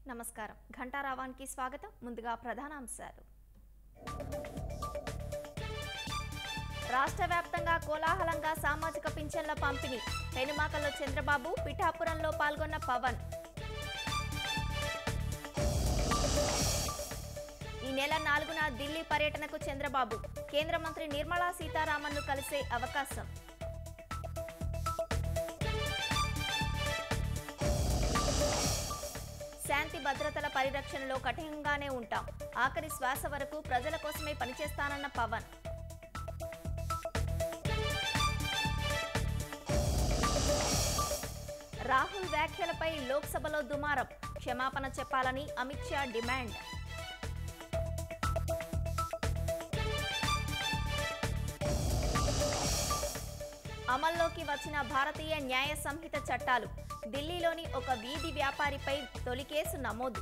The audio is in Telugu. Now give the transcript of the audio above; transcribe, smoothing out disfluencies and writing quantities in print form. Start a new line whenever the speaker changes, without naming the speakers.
నమస్కారం. ఘంటారావానికి స్వాగతం. ముందుగా ప్రధానాంశాలు. రాష్ట్ర వ్యాప్తంగా కోలాహలంగా సామాజిక పింఛన్ల పంపిణీ. పెనుమాకలో చంద్రబాబు, పిఠాపురంలో పాల్గొన్న పవన్. ఈ నెల 4న ఢిల్లీ పర్యటనకు చంద్రబాబు. కేంద్ర మంత్రి నిర్మలా సీతారామన్ను కలిసే అవకాశం. శాంతి భద్రతల పరిరక్షణలో కఠినంగానే ఉంటాం. ఆఖరి శ్వాస వరకు ప్రజల కోసమే పనిచేస్తానన్న పవన్. రాహుల్ వ్యాఖ్యలపై లోక్సభలో దుమారం. క్షమాపణ చెప్పాలని అమిత్ షా డిమాండ్. అమల్లోకి వచ్చిన భారతీయ న్యాయ సంహిత చట్టాలు. ఢిల్లీలోని ఒక వీధి వ్యాపారిపై తొలి కేసు నమోదు.